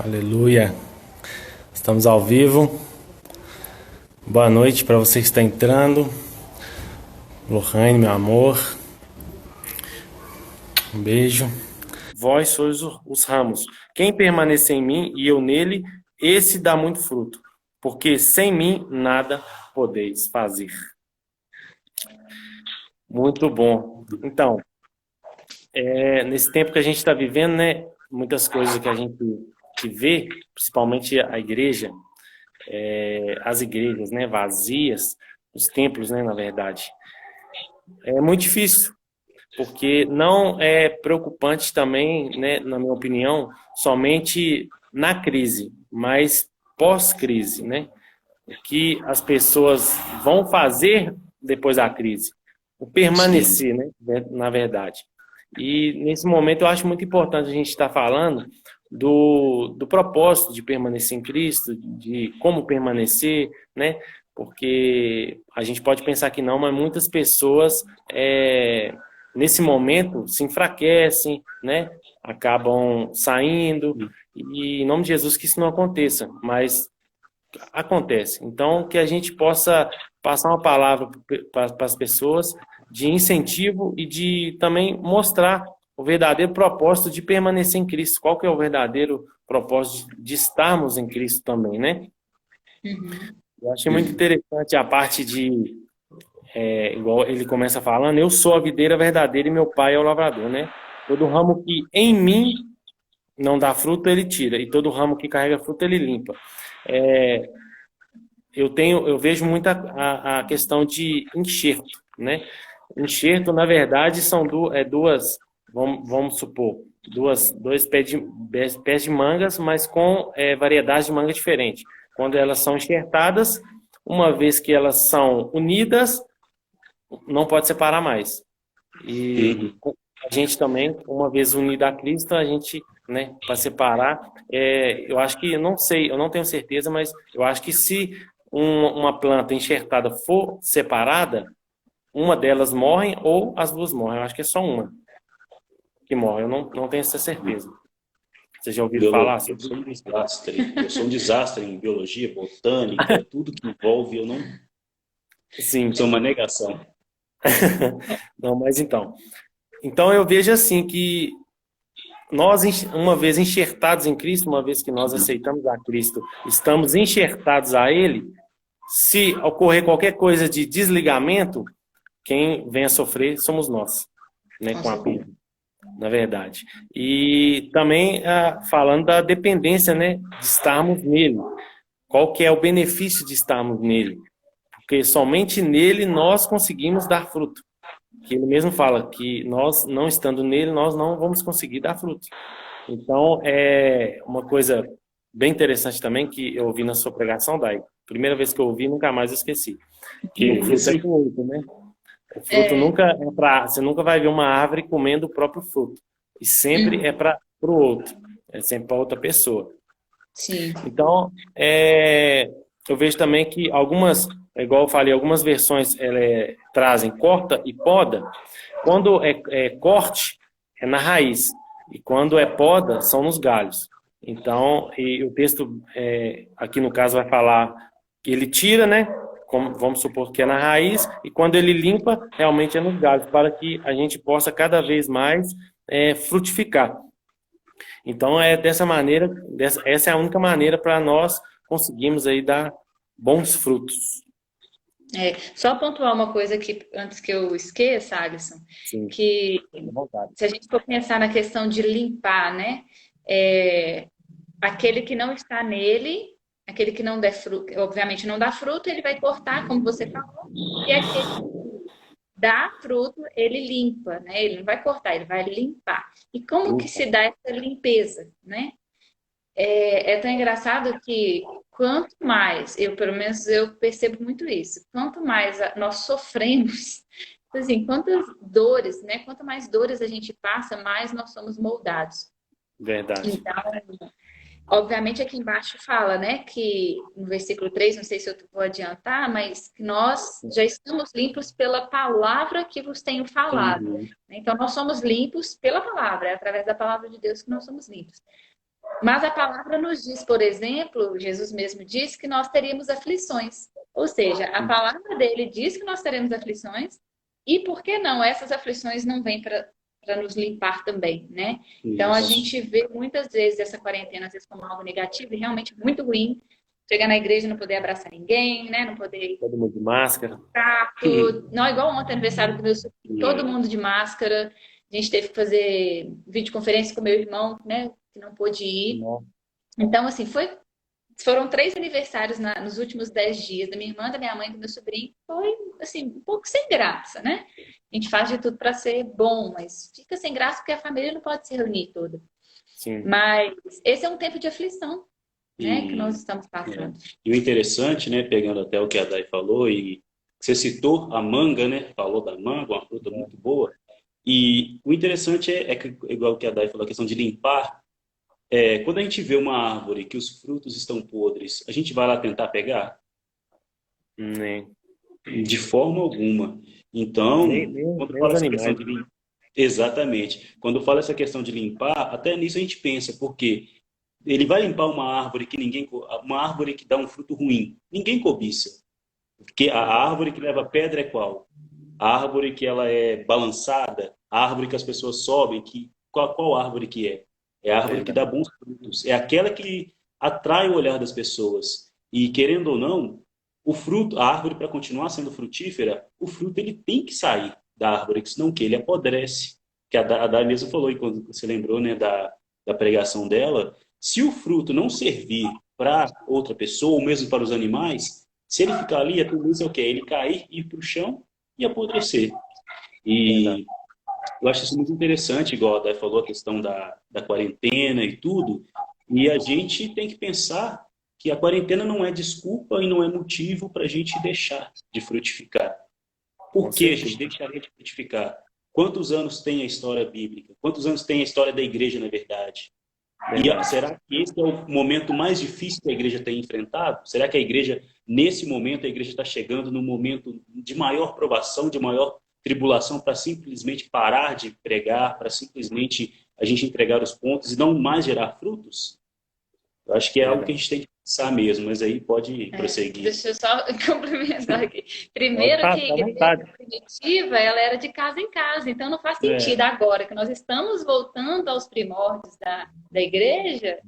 Aleluia. Estamos ao vivo. Boa noite para você que está entrando. Lohane, meu amor. Um beijo. Vós sois os ramos. Quem permanecer em mim e eu nele, esse dá muito fruto. Porque sem mim nada podeis fazer. Muito bom. Então, nesse tempo que a gente está vivendo, né? Muitas coisas que a gente que vê, principalmente a igreja, as igrejas, né, vazias, os templos, né, na verdade. É muito difícil, porque não é preocupante também, né, na minha opinião, somente na crise, mas pós-crise, né? O que as pessoas vão fazer depois da crise, o Sim, permanecer, né, na verdade. E nesse momento eu acho muito importante a gente estar falando do propósito de permanecer em Cristo, de como permanecer, né? Porque a gente pode pensar que não, mas muitas pessoas nesse momento se enfraquecem, né? Acabam saindo, e em nome de Jesus que isso não aconteça, mas acontece. Então, que a gente possa passar uma palavra para as pessoas de incentivo e de também mostrar o verdadeiro propósito de permanecer em Cristo. Qual que é o verdadeiro propósito de estarmos em Cristo também, né? uhum, Eu achei muito interessante a parte de, igual ele começa falando, eu sou a videira verdadeira e meu pai é o lavrador, né? Todo ramo que em mim não dá fruto, ele tira, e todo ramo que carrega fruto, ele limpa. É, eu vejo muito a questão de enxerto, né? Enxerto, na verdade, são duas, vamos supor, dois pés de mangas, mas com variedades de manga diferentes. Quando elas são enxertadas, uma vez que elas são unidas, não pode separar mais. E uhum. a gente também, uma vez unido a Cristo, a gente, né, para separar, eu acho que, não sei, eu não tenho certeza, mas eu acho que se uma planta enxertada for separada, uma delas morre ou as duas morrem. Eu acho que é só uma que morre, eu não tenho essa certeza. Vocês já ouviram falar Eu sobre sou isso? um desastre. Eu sou um desastre em biologia, botânica, tudo que envolve, eu não Sim. sou uma negação. Não, mas então. Então eu vejo assim que nós, uma vez enxertados em Cristo, uma vez que nós aceitamos a Cristo, estamos enxertados a Ele. Se ocorrer qualquer coisa de desligamento, quem vem a sofrer somos nós, né, Com com a certeza. perda, na verdade. E também falando da dependência, né, de estarmos nele. Qual que é o benefício de estarmos nele? Porque somente nele nós conseguimos dar fruto. Que ele mesmo fala que nós não estando nele, nós não vamos conseguir dar fruto. Então, é uma coisa bem interessante também que eu ouvi na sua pregação, Dai. Primeira vez que eu ouvi, nunca mais eu esqueci. Que o fruto é Sim. com o outro, né? O fruto É, nunca é para. Você nunca vai ver uma árvore comendo o próprio fruto. E sempre é uhum, para o outro. É sempre para outra pessoa. sim. Então, eu vejo também que algumas, igual eu falei, algumas versões trazem corta e poda. Quando é corte, é na raiz. E quando é poda, são nos galhos. Então, e o texto aqui no caso vai falar que ele tira, né? Como, vamos supor que é na raiz, e quando ele limpa, realmente é nos galhos, para que a gente possa cada vez mais frutificar. Então, é dessa maneira, essa é a única maneira para nós conseguirmos aí dar bons frutos. Só pontuar uma coisa aqui antes que eu esqueça, Alisson, Sim, que fique à vontade. se a gente for pensar na questão de limpar, né? É, aquele que não está nele, aquele que não der fruto, obviamente não dá fruto, ele vai cortar, como você falou, e aquele dá fruto, ele limpa, né? Ele não vai cortar, ele vai limpar. E como que se dá essa limpeza, né? É tão engraçado que quanto mais, eu pelo menos eu percebo muito isso, quanto mais nós sofremos, assim, quantas dores, né? Quanto mais dores a gente passa, mais nós somos moldados. Verdade. Então, obviamente aqui embaixo fala, né, que no versículo 3, não sei se eu vou adiantar, mas que nós já estamos limpos pela palavra que vos tenho falado. Uhum. Então, nós somos limpos pela palavra, é através da palavra de Deus que nós somos limpos. Mas a palavra nos diz, por exemplo, Jesus mesmo disse que nós teríamos aflições. Ou seja, a palavra dele diz que nós teremos aflições, e por que não? Essas aflições não vêm para nos limpar também, né? Então a Isso. gente vê muitas vezes essa quarentena, às vezes, como algo negativo e realmente muito ruim. Chegar na igreja e não poder abraçar ninguém, né? Não poder Todo mundo de máscara. contato. Não, igual ontem, aniversário do meu sobrinho, todo É. mundo de máscara. A gente teve que fazer videoconferência com meu irmão, né? Que não pôde ir. Não. Então, assim, foram 3 aniversários nos últimos 10 dias, da minha irmã, da minha mãe e do meu sobrinho. Foi, assim, um pouco sem graça, né? A gente faz de tudo para ser bom, mas fica sem graça porque a família não pode se reunir toda. Sim. Mas esse é um tempo de aflição, né? Que nós E, estamos passando. e o interessante, né, pegando até o que a Dai falou, e você citou a manga, né? Falou da manga, uma fruta muito boa. E o interessante é que, igual que a Dai falou, a questão de limpar. Quando a gente vê uma árvore que os frutos estão podres, a gente vai lá tentar pegar? Nem, De forma alguma. Então, quando nem fala os essa questão animais. de limpar, exatamente. Quando fala essa questão de limpar, até nisso a gente pensa, porque ele vai limpar uma árvore que uma árvore que dá um fruto ruim. Ninguém cobiça. Porque a árvore que leva pedra é qual? A árvore que ela é balançada, a árvore que as pessoas sobem, qual árvore que é? É a árvore que Verdade. dá bons frutos. É aquela que atrai o olhar das pessoas. E querendo ou não, o fruto, a árvore para continuar sendo frutífera, o fruto ele tem que sair da árvore, que senão o quê? Ele apodrece. Que a Dai mesmo falou, e quando você lembrou, né, da pregação dela, se o fruto não servir para outra pessoa, ou mesmo para os animais, se ele ficar ali, a tendência é o quê? Ele cair, ir para o chão e apodrecer. Verdade. E eu acho isso muito interessante, igual a Day falou, a questão da quarentena e tudo. E a gente tem que pensar que a quarentena não é desculpa e não é motivo para a gente deixar de frutificar. Com Por que a gente certeza. deixaria de frutificar? Quantos anos tem a história bíblica? Quantos anos tem a história da igreja, na verdade? E Verdade. será que esse é o momento mais difícil que a igreja tem enfrentado? Será que a igreja, nesse momento, a igreja está chegando num momento de maior provação, de maior tribulação, para simplesmente parar de pregar, para simplesmente a gente entregar os pontos e não mais gerar frutos? Eu acho que é algo que a Verdade. gente tem que pensar mesmo, mas aí pode prosseguir. Deixa eu só complementar aqui. Pode Primeiro que falar, a à igreja vontade. primitiva, ela era de casa em casa, então não faz sentido É, agora que nós estamos voltando aos primórdios da igreja,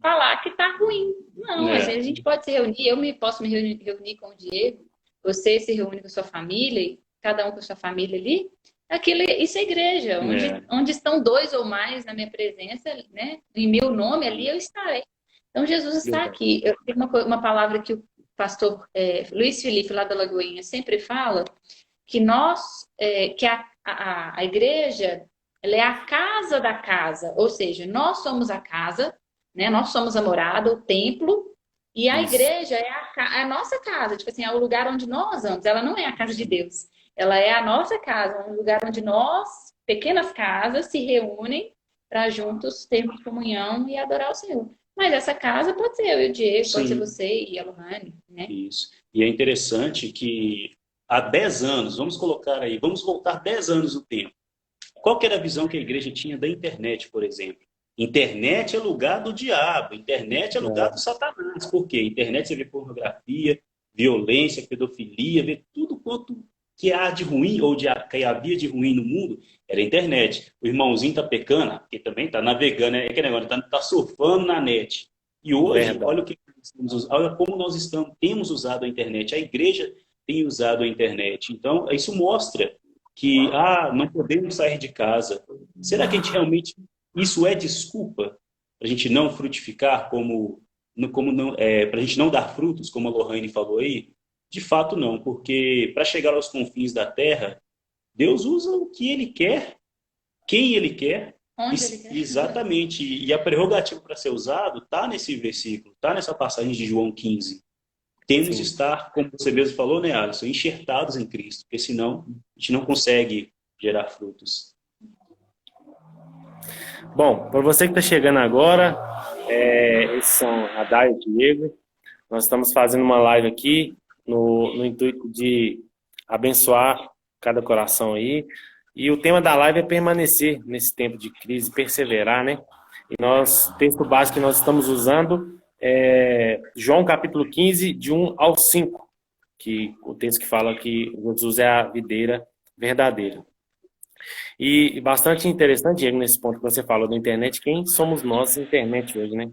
falar que está ruim. Não, às é, vezes a gente pode se reunir, posso me reunir com o Diego, você se reúne com a sua família, e cada um com a sua família ali. Isso é igreja, é, onde estão 2 ou mais na minha presença, né? Em meu nome ali eu estarei. Então Jesus está Verdade. aqui. Eu tenho uma palavra que o pastor Luiz Felipe, lá da Lagoinha, sempre fala, que a igreja, ela é a casa da casa, ou seja, nós somos a casa, né? Nós somos a morada, o templo, e a Isso. igreja é a nossa casa, tipo assim, é o lugar onde nós vamos. Ela não é a casa de Deus, ela é a nossa casa, um lugar onde nós, pequenas casas, se reúnem para juntos termos comunhão e adorar o Senhor. Mas essa casa pode ser eu e o Diego, pode ser sim. você e a Lohane, né? Isso. E é interessante que há 10 anos, vamos colocar aí, vamos voltar 10 anos no tempo. Qual que era a visão que a igreja tinha da internet, por exemplo? Internet é lugar do diabo, internet é lugar do É, Satanás. Por quê? Internet você vê pornografia, violência, pedofilia, vê tudo quanto que há de ruim ou que havia de ruim no mundo, era a internet. O irmãozinho tá pecando, porque também tá navegando, é aquele negócio, tá surfando na net. E hoje, olha verdade. o que olha como nós temos usado a internet. A igreja tem usado a internet. Então, isso mostra que não podemos sair de casa. Será que a gente realmente isso é desculpa para a gente não frutificar como não para a gente não dar frutos, como a Lohane falou aí? De fato não, porque para chegar aos confins da terra, Deus usa o que Ele quer, quem Ele quer, Onde ele quer. exatamente. E a prerrogativa para ser usado está nesse versículo, está nessa passagem de João 15. Temos de Sim. estar, como você mesmo falou, né, Alisson, enxertados em Cristo, porque senão a gente não consegue gerar frutos. Bom, para você que está chegando agora, esses são a Day e o Diego. Nós estamos fazendo uma live aqui no intuito de abençoar cada coração aí. E o tema da live é permanecer nesse tempo de crise, perseverar, né? o texto básico que nós estamos usando é João capítulo 15, de 1 ao 5, que o texto que fala que Jesus é a videira verdadeira. E bastante interessante, Diego, nesse ponto que você falou da internet, quem somos nós na internet hoje, né?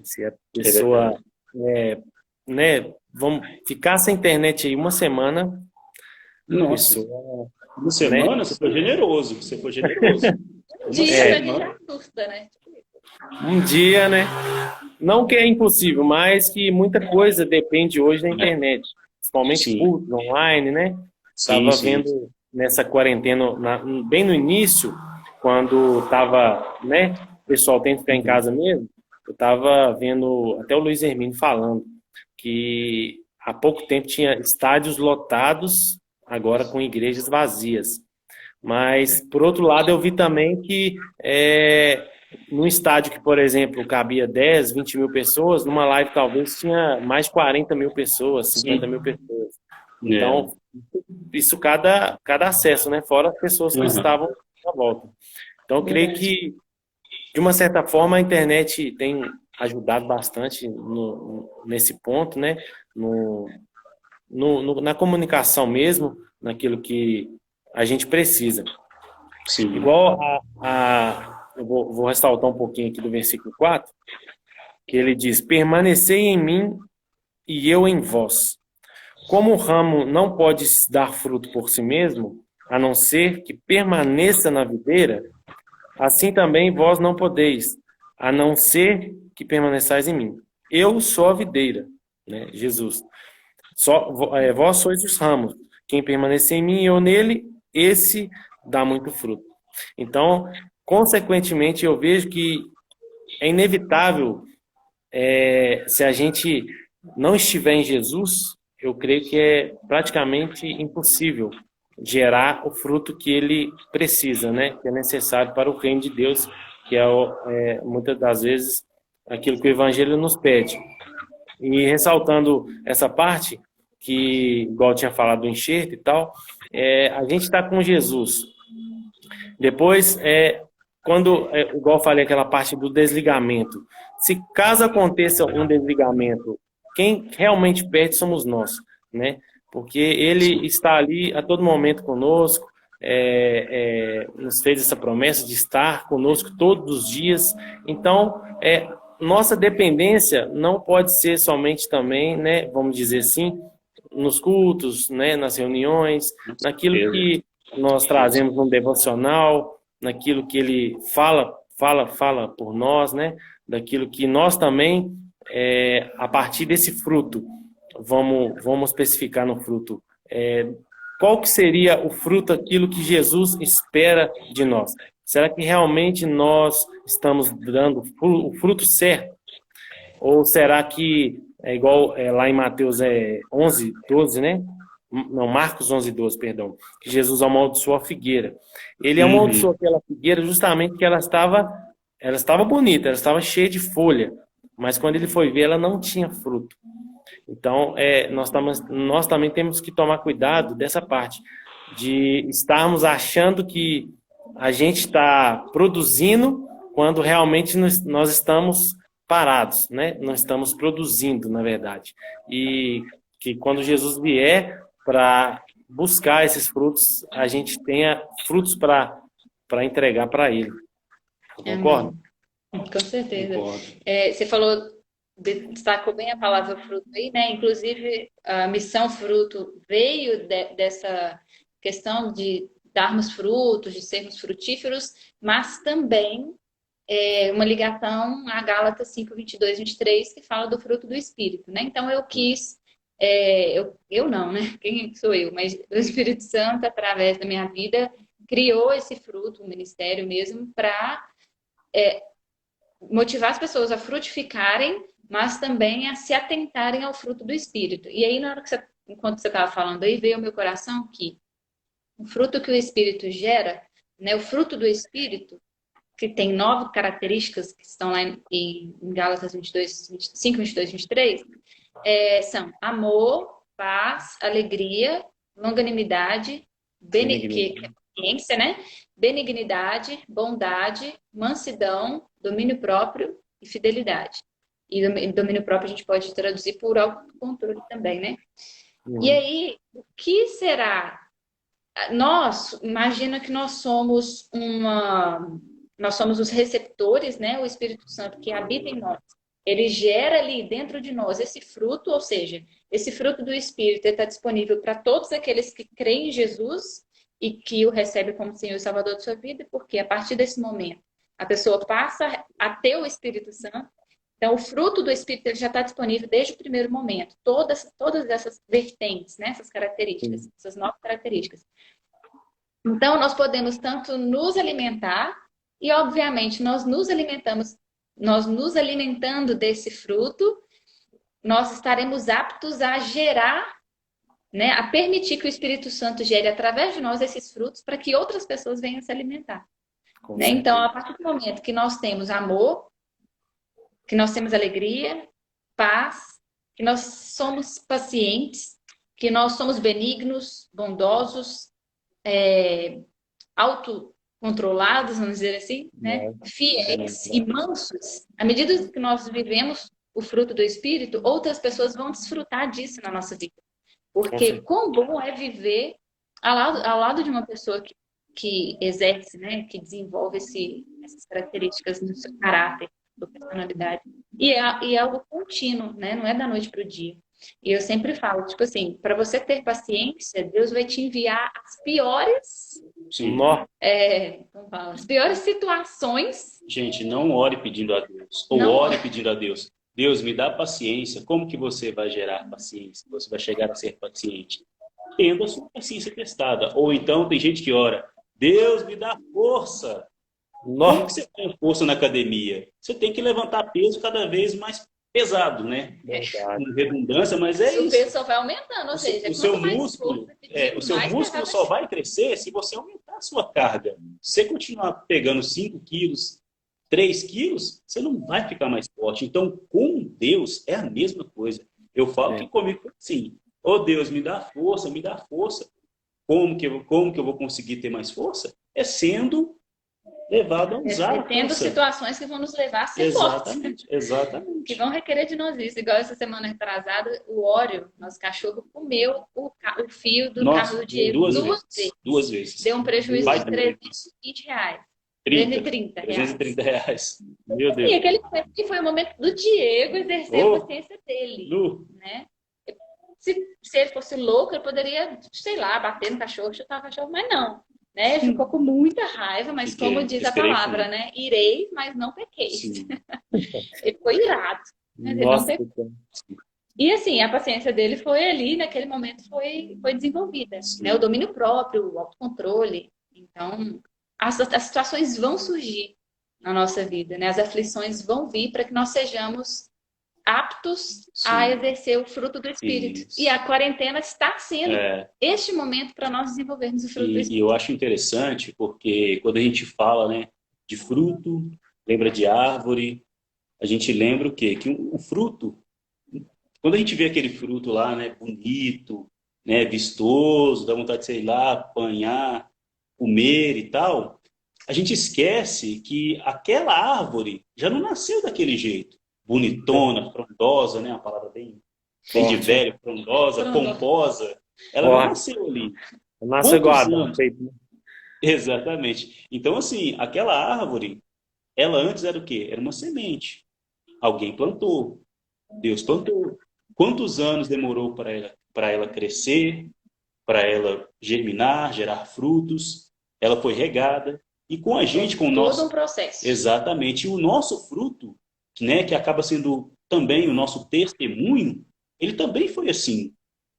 Se a É pessoa, verdade. né, vamos ficar sem internet aí uma semana, a Nossa, pessoa, uma né, semana você foi generoso, você foi generoso. Um Uma dia a é, gente semana. assusta, né? um dia, né? Não que é impossível, mas que muita coisa depende hoje da É, internet, principalmente sim, cultos online, né? sim, Estava sim. vendo nessa quarentena, bem no início, quando estava, né, o pessoal tem que ficar em Uhum. casa mesmo, eu estava vendo até o Luiz Hermínio falando que há pouco tempo tinha estádios lotados, agora com igrejas vazias. Mas, por outro lado, eu vi também que num estádio que, por exemplo, cabia 10, 20 mil pessoas, numa live talvez tinha mais de 40 mil pessoas, 50 mil Sim. pessoas. É. Então, isso cada acesso, né? Fora as pessoas que Aham. estavam à volta. Então, eu creio Verdade. que, de uma certa forma, a internet tem ajudado bastante nesse ponto, né? No, na comunicação mesmo, naquilo que a gente precisa. Sim. Igual eu vou ressaltar um pouquinho aqui do versículo 4, que ele diz: permanecei em mim e eu em vós. Como o ramo não pode dar fruto por si mesmo, a não ser que permaneça na videira, assim também vós não podeis, a não ser que permaneçais em mim. Eu sou a videira, né? Jesus. Vós sois os ramos. Quem permanecer em mim e eu nele, esse dá muito fruto. Então, consequentemente, eu vejo que é inevitável, se a gente não estiver em Jesus, eu creio que é praticamente impossível gerar o fruto que ele precisa, né? Que é necessário para o reino de Deus, que muitas das vezes aquilo que o Evangelho nos pede. E ressaltando essa parte, que, igual eu tinha falado do enxerto e tal, a gente está com Jesus. Depois, igual eu falei, aquela parte do desligamento. Se caso aconteça um desligamento, quem realmente perde somos nós, né? Porque ele Sim. está ali a todo momento conosco, nos fez essa promessa de estar conosco todos os dias. Então, nossa dependência não pode ser somente também, né? Vamos dizer assim, nos cultos, né? Nas reuniões, Com naquilo certeza. que nós trazemos no devocional, naquilo que ele fala por nós, né? Daquilo que nós também, a partir desse fruto, vamos especificar no fruto. Qual que seria o fruto, aquilo que Jesus espera de nós? Será que realmente nós estamos dando o fruto certo? Ou será que é igual lá em Mateus 11, 12, né? Não, Marcos 11, 12, perdão. Que Jesus amaldiçoou a figueira. Ele Uhum. amaldiçoou aquela figueira justamente porque ela estava bonita, ela estava cheia de folha. Mas quando ele foi ver, ela não tinha fruto. Então, nós também temos que tomar cuidado dessa parte, de estarmos achando que a gente está produzindo quando realmente nós estamos parados, né? Não estamos produzindo, na verdade. E que quando Jesus vier para buscar esses frutos, a gente tenha frutos para entregar para Ele. Concorda? Amém. Com certeza. Concordo. Você falou, destacou bem a palavra fruto aí, né? Inclusive, a missão fruto veio dessa questão de darmos frutos, de sermos frutíferos, mas também uma ligação a Gálatas 5, 22, 23, que fala do fruto do Espírito, né? Então, eu quis, eu não, né? Quem sou eu? Mas o Espírito Santo, através da minha vida, criou esse fruto, o ministério mesmo, para motivar as pessoas a frutificarem, mas também a se atentarem ao fruto do Espírito. E aí, na hora que enquanto você estava falando aí, veio ao meu coração que o fruto que o Espírito gera, né, o fruto do Espírito, que tem 9 características que estão lá em Gálatas 22, 25, 22, 23, são amor, paz, alegria, longanimidade, Benignidade. paciência, né? Benignidade, bondade, mansidão, domínio próprio e fidelidade. E domínio próprio a gente pode traduzir por autocontrole também, né? E aí, o que será? Imagina que nós somos os receptores, né? O Espírito Santo que habita em nós. Ele gera ali dentro de nós esse fruto, ou seja, esse fruto do Espírito está disponível para todos aqueles que creem em Jesus e que o recebem como Senhor e Salvador de sua vida, porque a partir desse momento a pessoa passa a ter o Espírito Santo. Então, o fruto do Espírito ele já está disponível desde o primeiro momento. Todas essas vertentes, né? Essas características, essas 9 características. Então, nós podemos tanto nos alimentar e, obviamente, nós nos alimentando desse fruto, nós estaremos aptos a gerar, né? A permitir que o Espírito Santo gere através de nós esses frutos para que outras pessoas venham se alimentar. Né? Então, a partir do momento que nós temos amor, que nós temos alegria, paz, que nós somos pacientes, que nós somos benignos, bondosos, autocontrolados, vamos dizer assim, né? Fiéis e mansos. À medida que nós vivemos o fruto do Espírito, outras pessoas vão desfrutar disso na nossa vida. Porque quão bom é viver ao lado de uma pessoa que exerce, né? Que desenvolve essas características no seu caráter, sua personalidade. E é algo contínuo, né? Não é da noite para o dia. E eu sempre falo, tipo assim, para você ter paciência, Deus vai te enviar as piores, as piores situações. Gente, não ore pedindo a Deus, ou ore pedindo a Deus. Deus, me dá paciência. Como que você vai gerar paciência? Você vai chegar a ser paciente? Tendo a sua paciência testada. Ou então tem gente que ora, Deus, me dá força. Como que você tem força na academia? Você tem que levantar peso cada vez mais pesado, né? Com redundância, mas é isso. O peso só vai aumentando, ou seja, o seu músculo só vai crescer se você aumentar a sua carga. Se você continuar pegando 5 quilos, 3 quilos, você não vai ficar mais forte. Então, com Deus, é a mesma coisa. Eu falo que comigo foi assim, Deus, me dá força, me dá força. Como que eu vou conseguir ter mais força? É sendo levado a usar tendo situações que vão nos levar a ser fortes. Exatamente. Que vão requerer de nós isso. Igual essa semana retrasada, o Oreo, nosso cachorro, comeu o fio do carro do Diego duas vezes. Deu um prejuízo de R$320. 330 reais. Meu Deus. E aquele foi o momento do Diego exercer a paciência dele. Né? Se ele fosse louco, ele poderia, sei lá, bater no cachorro, chutar o cachorro, mas não. Né? Ele ficou com muita raiva, mas como diz a palavra, né? Irei, mas não pequei. Ele ficou irado, mas ele não pecou. E assim, a paciência dele foi ali, naquele momento, foi desenvolvida. Né? O domínio próprio, o autocontrole. Então, as situações vão surgir na nossa vida, né? As aflições vão vir para que nós sejamos aptos a exercer o fruto do Espírito. Isso. E a quarentena está sendo este momento para nós desenvolvermos o fruto do Espírito. E eu acho interessante porque quando a gente fala, né, de fruto, lembra de árvore, a gente lembra o quê? Que o fruto, quando a gente vê aquele fruto lá, né, bonito, né, vistoso, dá vontade de, sei lá, apanhar, comer e tal, a gente esquece que aquela árvore já não nasceu daquele jeito. Bonitona, frondosa, né? Uma palavra bem de velho, frondosa, pomposa. Ela não nasceu ali. Nasceu igual. Exatamente. Então, assim, aquela árvore, ela antes era o quê? Era uma semente. Alguém plantou. Deus plantou. Quantos anos demorou para ela crescer, para ela germinar, gerar frutos? Ela foi regada. E com a gente, com o nosso... Todo um processo. Exatamente. E o nosso fruto, né, que acaba sendo também o nosso testemunho, ele também foi assim.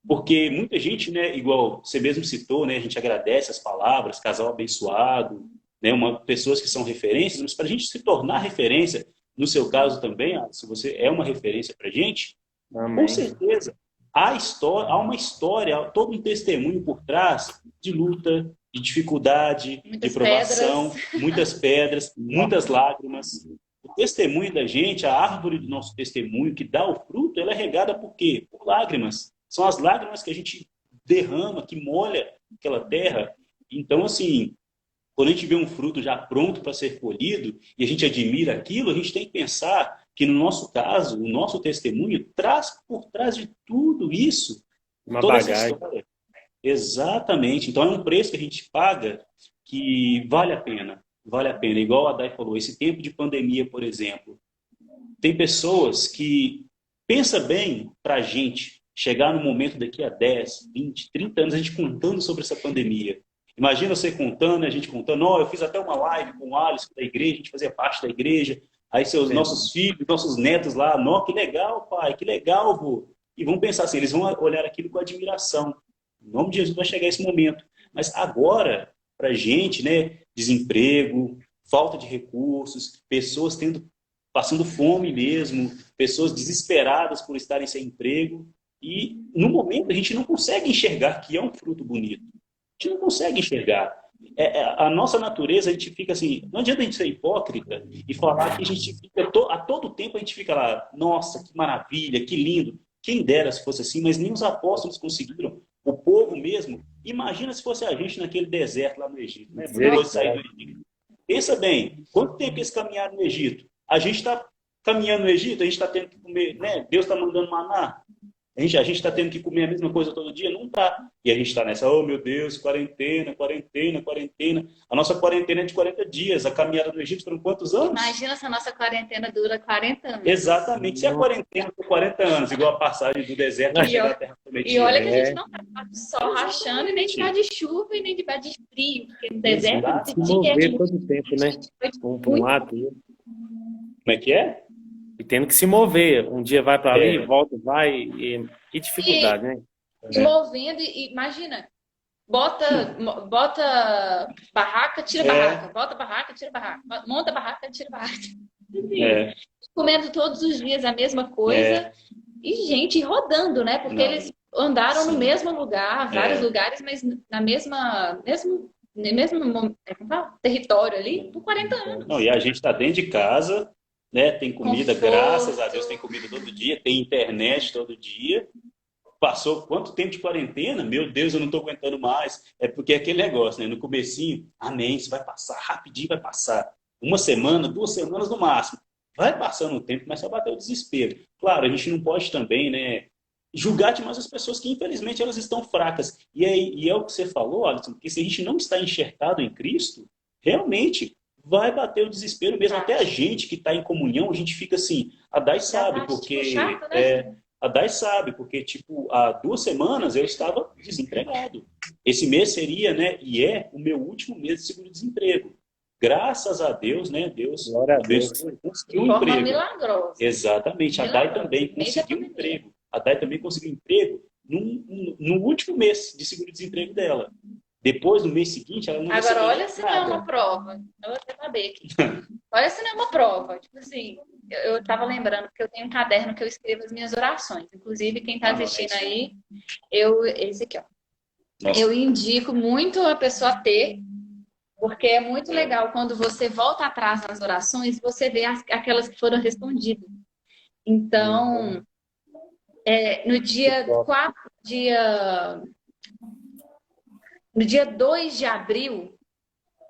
Porque muita gente, né, igual você mesmo citou, né, a gente agradece as palavras, casal abençoado, né, pessoas que são referências, mas para a gente se tornar referência, no seu caso também, se você é uma referência para a gente, com certeza, há uma história, todo um testemunho por trás de luta, de dificuldade, de provação, muitas pedras, muitas lágrimas. O testemunho da gente, a árvore do nosso testemunho, que dá o fruto, ela é regada por quê? Por lágrimas. São as lágrimas que a gente derrama, que molha aquela terra. Então, assim, quando a gente vê um fruto já pronto para ser colhido e a gente admira aquilo, a gente tem que pensar que, no nosso caso, o nosso testemunho traz por trás de tudo isso Uma toda essa bagagem. história. Exatamente. Então, é um preço que a gente paga que vale a pena. Vale a pena. Igual a Dai falou, esse tempo de pandemia, por exemplo, tem pessoas que, pensa bem para a gente chegar no momento daqui a 10, 20, 30 anos, a gente contando sobre essa pandemia. Imagina você contando, a gente contando, eu fiz até uma live com o Alisson da igreja, a gente fazia parte da igreja, aí nossos filhos, nossos netos lá, que legal, pai, que legal, vô. E vão pensar assim, eles vão olhar aquilo com admiração. Em nome de Jesus vai chegar esse momento. Mas agora, para a gente, né, desemprego, falta de recursos, pessoas passando fome mesmo, pessoas desesperadas por estarem sem emprego, e no momento a gente não consegue enxergar que é um fruto bonito. A gente não consegue enxergar. A nossa natureza, a gente fica assim, não adianta a gente ser hipócrita e falar que a gente fica, a todo tempo a gente fica lá, nossa, que maravilha, que lindo. Quem dera se fosse assim, mas nem os apóstolos conseguiram. O povo mesmo, imagina se fosse a gente naquele deserto lá no Egito, né? Depois de sair do Egito. Pensa bem, quanto tempo eles caminharam no Egito? A gente está caminhando no Egito, a gente está tendo que comer, né? Deus está mandando maná. A gente está tendo que comer a mesma coisa todo dia? Não está. E a gente está nessa, oh meu Deus, quarentena, quarentena, quarentena. A nossa quarentena é de 40 dias. A caminhada no Egito foram quantos anos? Imagina se a nossa quarentena dura 40 anos. Exatamente. Se a quarentena for 40 anos, igual a passagem do deserto a chegar à Terra Prometida. E olha que a gente não está debaixo do sol rachando, e nem debaixo de chuva, e nem debaixo de frio. Porque no deserto... Se mover todo o tempo, né? Para um lado. Como é que é? E tendo que se mover. Um dia vai para ali, volta, vai. E que dificuldade, né? Se movendo, e imagina, bota barraca, tira barraca, bota barraca, tira barraca, monta barraca, tira barraca. Comendo todos os dias a mesma coisa. E gente rodando, né? Porque eles andaram no mesmo lugar, vários lugares, mas na mesmo território ali, por 40 anos. Não, e a gente está dentro de casa, né? Tem comida, graças a Deus, tem comida todo dia, tem internet todo dia. Passou quanto tempo de quarentena? Meu Deus, eu não estou aguentando mais. É porque é aquele negócio, né? No comecinho, amém, isso vai passar, rapidinho vai passar. 1 semana, 2 semanas no máximo. Vai passando o tempo, começa a bater o desespero. Claro, a gente não pode também, né, julgar demais as pessoas que, infelizmente, elas estão fracas. E é o que você falou, Alisson, porque se a gente não está enxertado em Cristo, realmente vai bater o desespero mesmo. Até a gente que está em comunhão, a gente fica assim, a Dai sabe, porque... chato, né? A Dai sabe, porque, tipo, há 2 semanas eu estava desempregado. Esse mês seria, né, e é o meu último mês de seguro-desemprego. Graças a Deus, né, Deus conseguiu um emprego. Milagrosa. Exatamente, a Dai também conseguiu um emprego. A Dai também conseguiu um emprego no último mês de seguro-desemprego dela. Depois, no mês seguinte, ela não recebeu Agora, olha se não é uma prova. Eu vou até saber aqui. Olha se não é uma prova. Tipo assim, eu estava lembrando que eu tenho um caderno que eu escrevo as minhas orações. Inclusive, quem está assistindo aí, esse aqui, ó. Nossa. Eu indico muito a pessoa ter, porque é muito legal quando você volta atrás nas orações, você vê aquelas que foram respondidas. Então, no dia 2 de abril,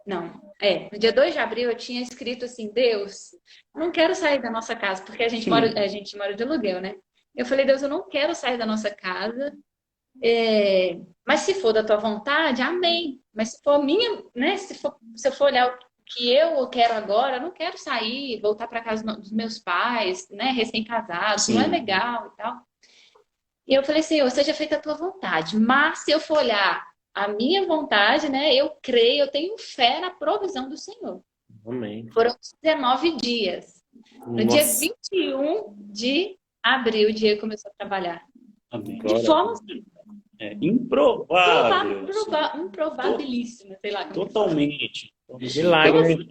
no dia 2 de abril eu tinha escrito assim, Deus, eu não quero sair da nossa casa, porque a gente mora de aluguel, né? Eu falei, Deus, eu não quero sair da nossa casa, mas se for da tua vontade, amém. Mas se for minha, né? Se eu for olhar o que eu quero agora, eu não quero sair, voltar para casa dos meus pais, né? Recém-casados, não é legal e tal. E eu falei, Senhor, seja feita a tua vontade, mas se eu for olhar a minha vontade, né? Eu creio, eu tenho fé na provisão do Senhor. Amém. Foram 19 dias. No dia 21 de abril, o dia começou a trabalhar. Amém. De forma assim, improvável. Improvabilíssima, sei lá. Totalmente. Milagre.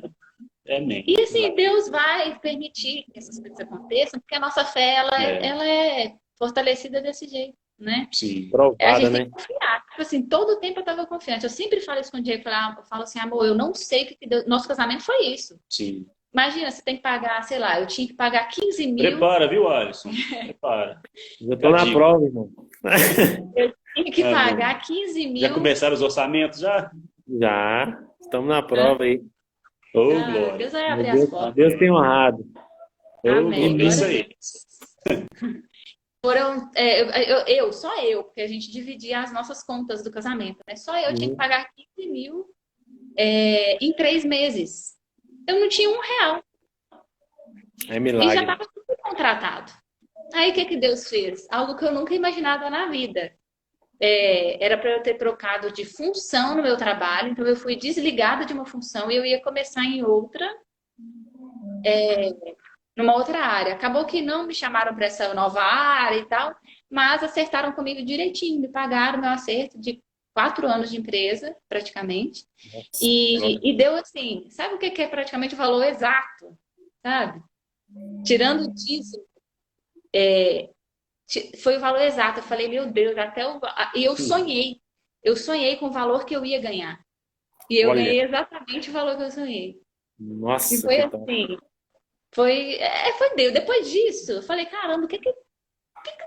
Amém. E assim, Deus vai permitir que essas coisas aconteçam, porque a nossa fé, ela é fortalecida desse jeito. Né? Sim, provada, a gente né? tem que confiar. Tipo assim, todo o tempo eu estava confiante. Eu sempre falo isso com o Diego, eu falo assim, amor, eu não sei o que deu. Nosso casamento foi isso. Sim. Imagina, você tem que pagar, sei lá, eu tinha que pagar 15 mil. Prepara, viu, Alisson? Prepara. Eu tô na prova, irmão. Eu tinha que pagar 15 mil. Já começaram os orçamentos, já? Já, estamos na prova aí. Ô, Ah, glória. Deus vai abrir as portas. Deus tem honrado. Ô, Amém. glória. É isso Glória a aí. Foram, só eu, porque a gente dividia as nossas contas do casamento, né? Só eu tinha que pagar 15 mil em 3 meses. Eu não tinha R$ 1. É E já milagre. estava tudo contratado. Aí o que que Deus fez? Algo que eu nunca imaginava na vida. Era para eu ter trocado de função no meu trabalho, então eu fui desligada de uma função e eu ia começar em outra, numa outra área. Acabou que não me chamaram para essa nova área e tal, mas acertaram comigo direitinho, me pagaram meu acerto de 4 anos de empresa, praticamente. E deu assim, sabe o que é praticamente o valor exato? Sabe? Tirando disso, foi o valor exato. Eu falei, meu Deus, e eu sonhei com o valor que eu ia ganhar. E eu Olha, ganhei exatamente o valor que eu sonhei. E nossa, foi que top. assim, foi Deus. Depois disso, eu falei, caramba, o que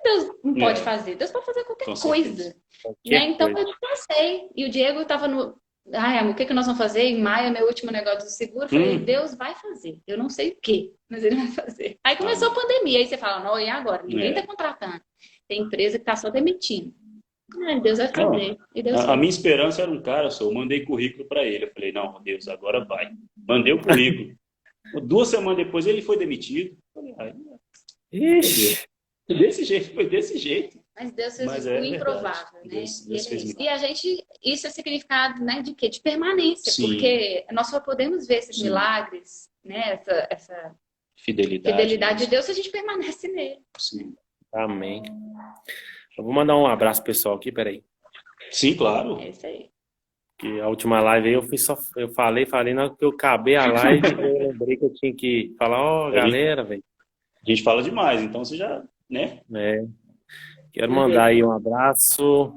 Deus não pode fazer? Deus pode fazer qualquer Com coisa. certeza. Né? Qualquer Então coisa. eu descansei. E o Diego estava no. Ai, amor, o que nós vamos fazer? Em maio é meu último negócio do seguro. Eu falei, Deus vai fazer. Eu não sei o quê, mas ele vai fazer. Aí começou a pandemia. Aí você fala, não, e agora? Ninguém está contratando. Tem empresa que está só demitindo. Deus vai Não, fazer. E Deus a fez. minha esperança era um cara só. Eu mandei currículo para ele. Eu falei, não, Deus, agora vai. Mandei o currículo. 2 semanas depois ele foi demitido. Eu falei, ai, Ixi, foi desse jeito. Mas Deus fez Mas o é improvável, verdade. né? Deus fez E a gente, isso é significado, né, de quê? De permanência, Sim. porque nós só podemos ver esses Sim. milagres, né? Essa Fidelidade. fidelidade de Deus se a gente permanece nele. Sim. amém. Eu vou mandar um abraço pessoal aqui, peraí. Sim, claro. É isso aí. Que a última live aí eu falei, na hora que eu acabei a live, eu lembrei que eu tinha que falar, ó, galera, velho. A gente fala demais, então você já, né? Quero mandar aí um abraço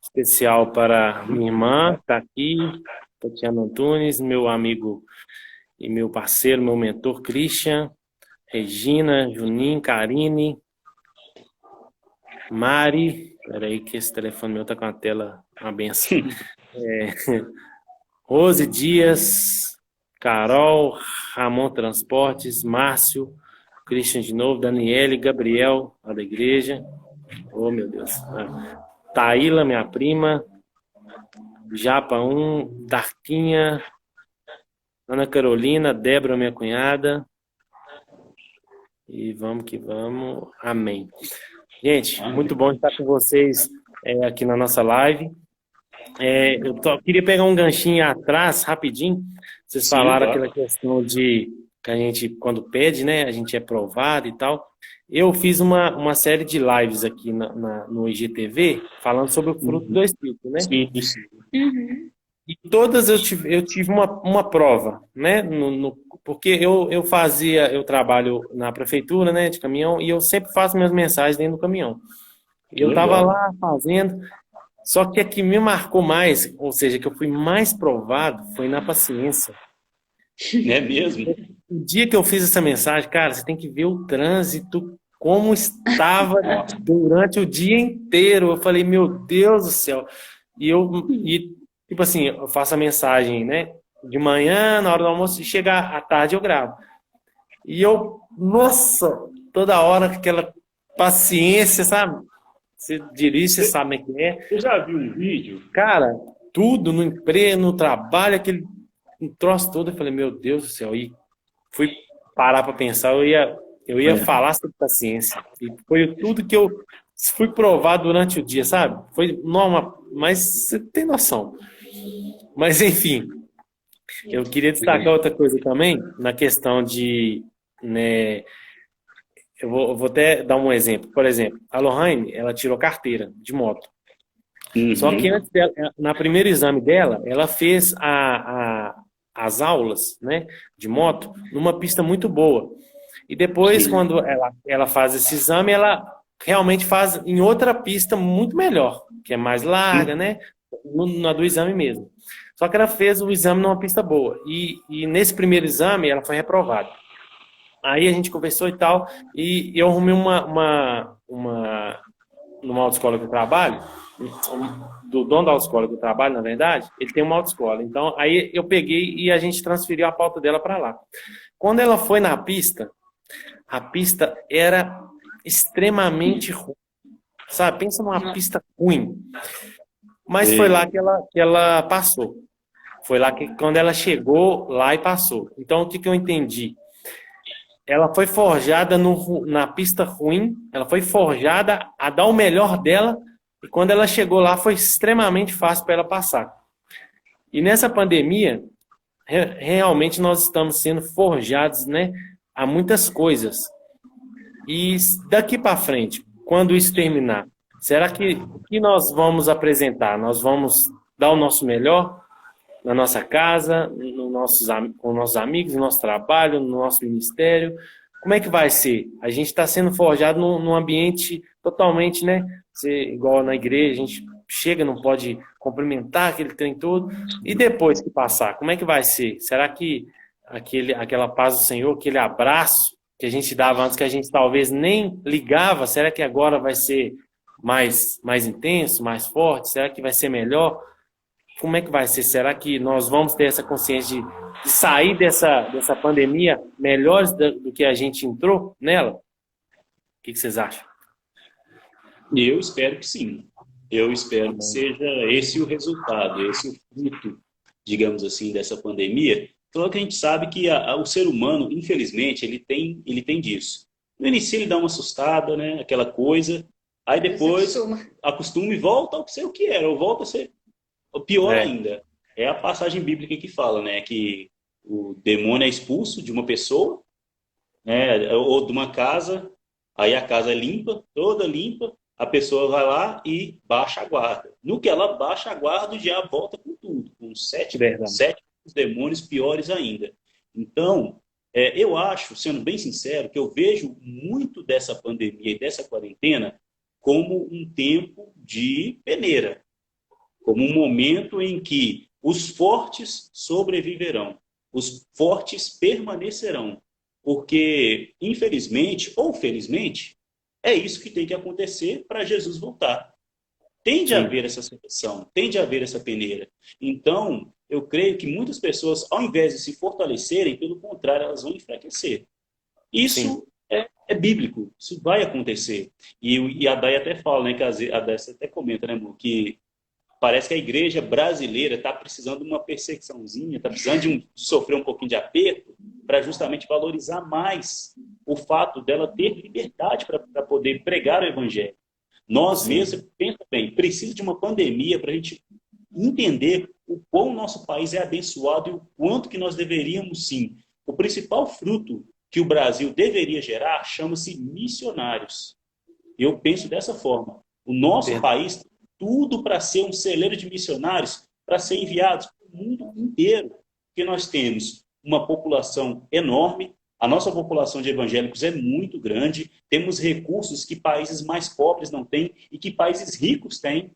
especial para minha irmã, que tá aqui, Tatiana Antunes, meu amigo e meu parceiro, meu mentor Christian, Regina, Juninho, Karine, Mari, peraí que esse telefone meu tá com a tela, uma benção. Rose Dias, Carol, Ramon Transportes, Márcio, Christian de novo, Daniele, Gabriel, lá da igreja. Oh, meu Deus. Taíla, minha prima, Japa 1, Darquinha, Ana Carolina, Débora, minha cunhada. E vamos que vamos. Amém. Gente, muito bom estar com vocês aqui na nossa live. Queria pegar um ganchinho atrás, rapidinho. Vocês falaram claro. aquela questão de que a gente, quando pede, né, a gente é provado e tal. Eu fiz uma série de lives aqui no IGTV falando sobre o fruto do Espírito, né? Sim. E todas eu tive uma prova, né? Porque eu trabalho na prefeitura, né, de caminhão, e eu sempre faço minhas mensagens dentro do caminhão. E eu estava lá fazendo, só que a que me marcou mais, ou seja, que eu fui mais provado, foi na paciência. É mesmo? O dia que eu fiz essa mensagem, cara, você tem que ver o trânsito, como estava durante o dia inteiro. Eu falei, meu Deus do céu. E tipo assim, eu faço a mensagem, né? De manhã, na hora do almoço, e chega à tarde eu gravo. E nossa, toda hora aquela paciência, sabe? Você dirige, você sabe o que é. Você já viu um vídeo? Cara, tudo no emprego, no trabalho, aquele troço todo. Eu falei, meu Deus do céu. E fui parar para pensar, eu ia falar sobre paciência. E foi tudo que eu fui provar durante o dia, sabe? Foi normal, mas você tem noção. Mas, enfim, eu queria destacar outra coisa também, na questão de, né, eu vou até dar um exemplo. Por exemplo, a Lohane, ela tirou carteira de moto. Só que antes dela, na primeiro exame dela, ela fez as aulas, né, de moto numa pista muito boa. E depois, quando ela faz esse exame, ela realmente faz em outra pista muito melhor, que é mais larga, né, na do exame mesmo. Só que ela fez o exame numa pista boa. E nesse primeiro exame, ela foi reprovada. Aí a gente conversou e tal, e eu arrumei uma numa autoescola que eu trabalho, do dono da autoescola que eu trabalho, na verdade, ele tem uma autoescola. Então, aí eu peguei e a gente transferiu a pauta dela para lá. Quando ela foi na pista, a pista era extremamente ruim. Sabe? Pensa numa pista ruim. Mas foi lá que ela passou. Foi lá que quando ela chegou lá e passou. Então, o que que eu entendi? Ela foi forjada na pista ruim, ela foi forjada a dar o melhor dela, e quando ela chegou lá foi extremamente fácil para ela passar. E nessa pandemia, realmente nós estamos sendo forjados, né, a muitas coisas. E daqui para frente, quando isso terminar, será que o que nós vamos apresentar? Nós vamos dar o nosso melhor na nossa casa, com nossos amigos, no nosso trabalho, no nosso ministério? Como é que vai ser? A gente está sendo forjado num ambiente totalmente, né? Igual na igreja, a gente chega, não pode cumprimentar aquele trem todo. E depois que passar, como é que vai ser? Será que aquela paz do Senhor, aquele abraço que a gente dava antes, que a gente talvez nem ligava, será que agora vai ser mais intenso, mais forte? Será que vai ser melhor? Como é que vai ser? Será que nós vamos ter essa consciência de sair dessa pandemia melhores do que a gente entrou nela? O que vocês acham? Eu espero que sim. Eu espero que seja esse o resultado, esse o fruto, digamos assim, dessa pandemia. Então, que a gente sabe que o ser humano, infelizmente, ele tem disso. No início ele dá uma assustada, né? Aquela coisa. Aí depois acostuma e volta ao ser o que era, ou volta a ser o pior ainda. É a passagem bíblica que fala, né? Que o demônio é expulso de uma pessoa, né? Ou de uma casa, aí a casa é limpa, toda limpa, a pessoa vai lá e baixa a guarda. No que ela baixa a guarda, já volta com tudo, com sete demônios piores ainda. Então, eu acho, sendo bem sincero, que eu vejo muito dessa pandemia e dessa quarentena como um tempo de peneira, como um momento em que os fortes sobreviverão, os fortes permanecerão, porque, infelizmente ou felizmente, é isso que tem que acontecer para Jesus voltar. Tem de haver essa seleção, tem de haver essa peneira. Então, eu creio que muitas pessoas, ao invés de se fortalecerem, pelo contrário, elas vão enfraquecer. Isso é bíblico, isso vai acontecer. E a Day até fala, né, que a Day até comenta, né, amor, que parece que a igreja brasileira está precisando de uma perseguiçãozinha, está precisando de sofrer um pouquinho de aperto para justamente valorizar mais o fato dela ter liberdade para poder pregar o evangelho. Nós mesmos, pensa bem, precisa de uma pandemia para a gente entender o quão o nosso país é abençoado e o quanto que nós deveríamos, sim. O principal fruto que o Brasil deveria gerar chama-se missionários. Eu penso dessa forma. O nosso país tem tudo para ser um celeiro de missionários, para ser enviados para o mundo inteiro. Porque nós temos uma população enorme, a nossa população de evangélicos é muito grande, temos recursos que países mais pobres não têm e que países ricos têm.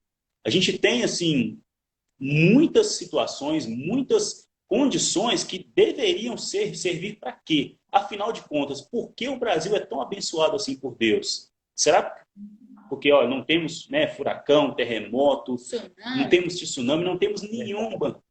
A gente tem, assim, muitas situações, muitas condições que deveriam servir para quê? Afinal de contas, por que o Brasil é tão abençoado assim por Deus? Será porque não temos, né, furacão, terremoto, não temos tsunami, não temos nenhuma.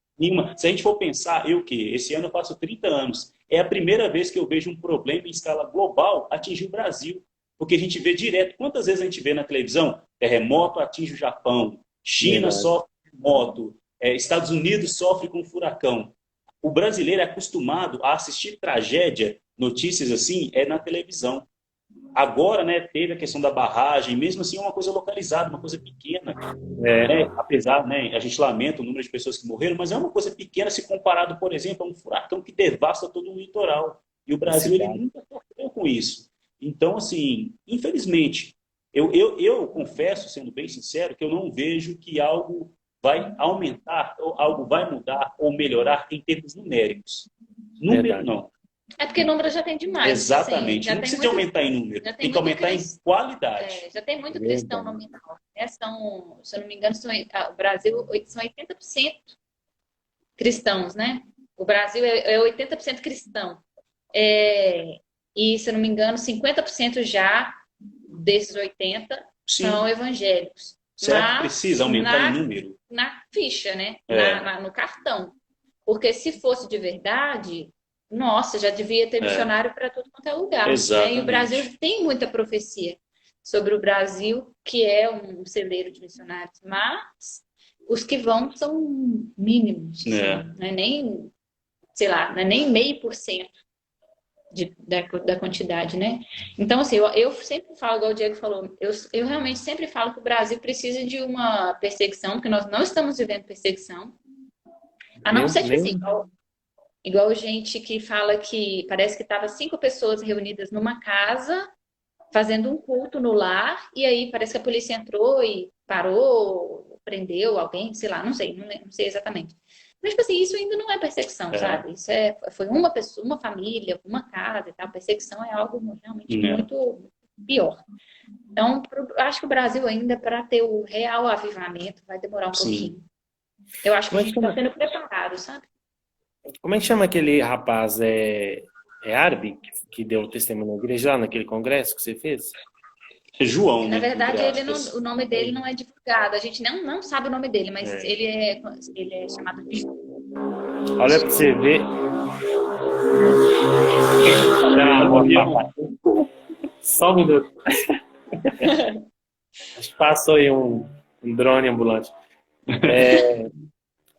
Se a gente for pensar, esse ano eu faço 30 anos, é a primeira vez que eu vejo um problema em escala global atingir o Brasil. Porque a gente vê direto, quantas vezes a gente vê na televisão, terremoto atinge o Japão, China sofre com terremoto, Estados Unidos sofre com furacão. O brasileiro é acostumado a assistir tragédia, notícias assim, na televisão. Agora, né, teve a questão da barragem, mesmo assim é uma coisa localizada, uma coisa pequena. Né? Apesar, né, a gente lamenta o número de pessoas que morreram, mas é uma coisa pequena se comparado, por exemplo, a um furacão que devasta todo o litoral. E o Brasil ele nunca sofreu com isso. Então, assim, infelizmente, eu confesso, sendo bem sincero, que eu não vejo que algo vai aumentar, ou algo vai mudar ou melhorar em termos numéricos. Número não. É porque número já tem demais. Exatamente. Assim, não precisa de aumentar em número, tem que aumentar em qualidade. Já tem muito cristão nominal. São, se eu não me engano, o Brasil são 80% cristãos, né? O Brasil é 80% cristão. E, se eu não me engano, 50% já desses 80 Sim, são evangélicos. será que Mas precisa aumentar em número? na ficha, né? É, No cartão. Porque se fosse de verdade, nossa, já devia ter é, missionário para tudo quanto é lugar, né? E o Brasil exatamente. tem muita profecia sobre o Brasil, que é um celeiro de missionários, mas os que vão são mínimos, assim, É, não é nem, sei lá, não é nem 0,5% da quantidade, né? Então, assim, eu sempre falo, igual o Diego falou, eu realmente sempre falo que o Brasil precisa de uma perseguição, porque nós não estamos vivendo perseguição, a não ser, tipo assim, Nem, igual gente que fala que parece que estava 5 pessoas reunidas numa casa, fazendo um culto no lar, e aí parece que a polícia entrou e parou, prendeu alguém, sei lá, não sei, não sei exatamente. Mas, tipo assim, isso ainda não é perseguição, é, sabe? Foi uma pessoa, uma família, uma casa e tal. Perseguição é algo realmente é. muito pior. Então, acho que o Brasil ainda, para ter o real avivamento, vai demorar um Sim. pouquinho. Eu acho que como a é que gente está chama, sendo preparado, sabe? como é que chama aquele rapaz? É árabe que deu o testemunho na igreja lá naquele congresso que você fez? É João, Na né? Entre verdade, aspas. o nome dele não é divulgado. A gente não sabe o nome dele, mas É. ele é chamado de João. Olha pra você ver. Fazendo É a um moto pra avião. baixo. Só um minuto. Acho que passou aí um drone ambulante.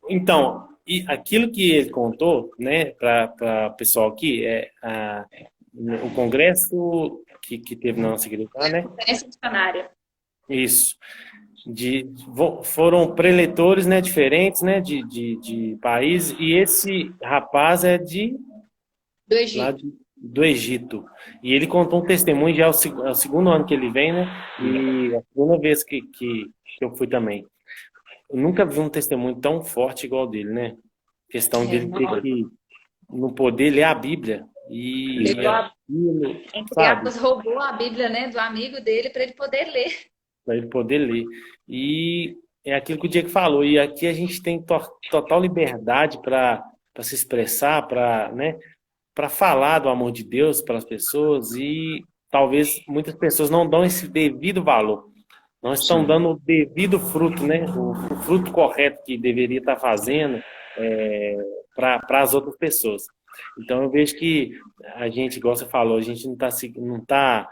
Então, e aquilo que ele contou, né, para o pessoal aqui, o congresso que teve na nossa igreja, lá, né? Conferência missionária Isso. Foram preletores, né, diferentes, né, de países, e esse rapaz é do lá Egito. do Egito. E ele contou um testemunho, já é o segundo ano que ele vem, né? E a segunda vez que eu fui também. Eu nunca vi um testemunho tão forte igual o dele, né? Questão É, dele ter que não poder ler a Bíblia e pegou aquilo, entre sabe? aspas, roubou a Bíblia, né, do amigo dele para ele poder ler. Para ele poder ler. E é aquilo que o Diego falou. E aqui a gente tem total liberdade para se expressar, para, né, para falar do amor de Deus para as pessoas e talvez muitas pessoas não dão esse devido valor. Não estão Sim. dando o devido fruto, né? O fruto correto que deveria estar fazendo para as outras pessoas. Então eu vejo que a gente, igual você falou, a gente não tá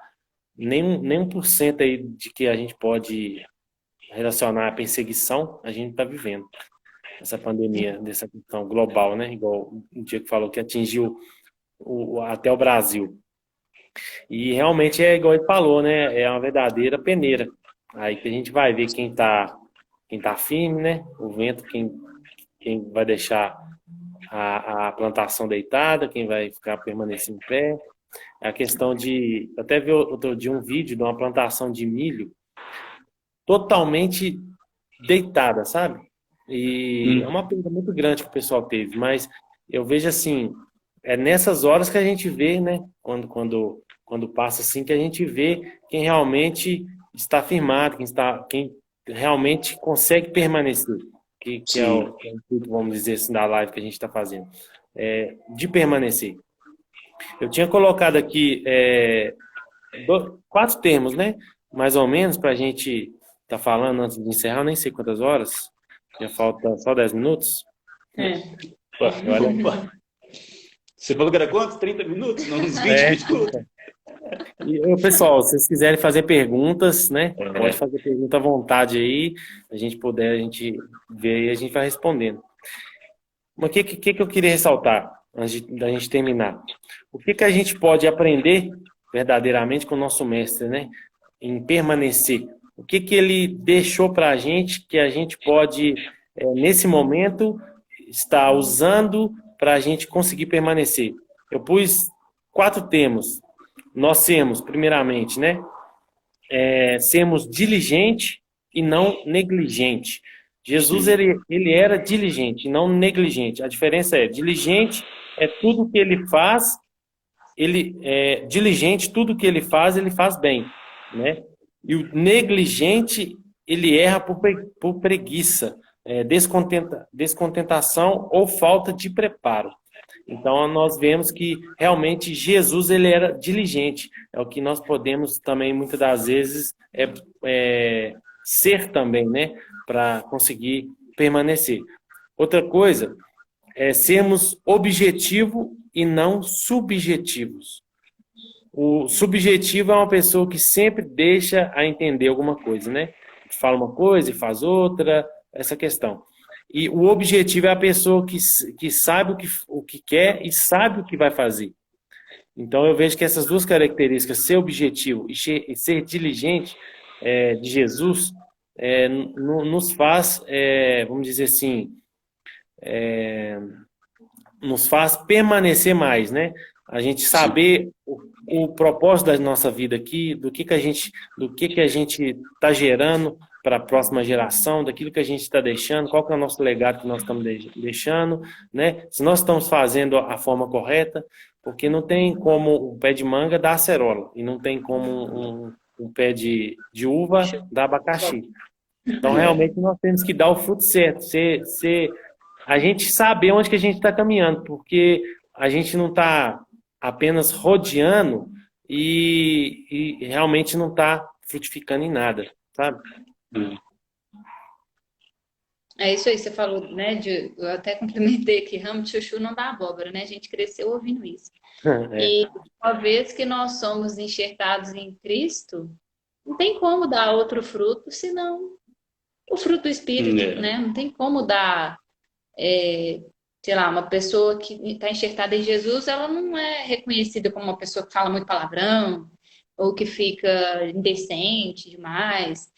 nem 1% aí de que a gente pode relacionar a perseguição, a gente está vivendo essa pandemia, dessa questão global, né? Igual o Diego falou, que atingiu até o Brasil. E realmente é igual ele falou, né? É uma verdadeira peneira. Aí que a gente vai ver quem tá firme, né? O vento, quem vai deixar a plantação deitada, quem vai ficar permanecendo em pé. É a questão de. Eu até vi outro dia um vídeo de uma plantação de milho totalmente deitada, sabe? E é Hum. uma perda muito grande que o pessoal teve, mas eu vejo assim, é nessas horas que a gente vê, né? Quando passa assim, que a gente vê quem realmente está firmado, quem realmente consegue permanecer, que é Sim. o intuito, vamos dizer assim, da live que a gente está fazendo, de permanecer. Eu tinha colocado aqui 4 termos, né? Mais ou menos, para a gente estar falando antes de encerrar, nem sei quantas horas, já falta só 10 minutos. É. Olha, Opa. Você falou que era quantos? 30 minutos? Não, uns 20 é, minutos? pessoal, se vocês quiserem fazer perguntas, né? Pode É. fazer pergunta à vontade aí, a gente vê e a gente vai respondendo. Mas o que eu queria ressaltar antes da gente terminar? O que a gente pode aprender verdadeiramente com o nosso mestre, né? Em permanecer. O que ele deixou para a gente que a gente pode, nesse momento, estar usando para a gente conseguir permanecer? Eu pus 4 termos. Nós sermos, primeiramente, né? Sermos diligente e não negligente. Jesus Sim. ele era diligente e não negligente. A diferença é diligente é tudo que ele faz, ele é diligente, tudo que ele faz bem, né? E o negligente ele erra por preguiça, descontentação ou falta de preparo. Então, nós vemos que realmente Jesus ele era diligente. É o que nós podemos também, muitas das vezes, ser também, né? Para conseguir permanecer. Outra coisa é sermos objetivos e não subjetivos. O subjetivo é uma pessoa que sempre deixa a entender alguma coisa, né? Fala uma coisa e faz outra, essa questão. E o objetivo é a pessoa que sabe o que quer e sabe o que vai fazer. Então eu vejo que essas duas características, ser objetivo e ser diligente de Jesus, nos faz, vamos dizer assim, nos faz permanecer mais, né? A gente saber o propósito da nossa vida aqui, do que a gente está gerando para a próxima geração, daquilo que a gente está deixando, qual que é o nosso legado que nós estamos deixando, né? Se nós estamos fazendo a forma correta, porque não tem como um pé de manga dar acerola e não tem como um pé de uva dar abacaxi. Então, realmente, nós temos que dar o fruto certo, a gente saber onde que a gente está caminhando, porque a gente não está apenas rodeando e realmente não está frutificando em nada, sabe? É isso aí, você falou, né? Eu até complementei aqui, ramo de chuchu não dá abóbora, né? A gente cresceu ouvindo isso. E uma vez que nós somos enxertados em Cristo, não tem como dar outro fruto, senão o fruto do Espírito, né? Não tem como dar, sei lá, uma pessoa que está enxertada em Jesus, ela não é reconhecida como uma pessoa que fala muito palavrão, ou que fica indecente demais,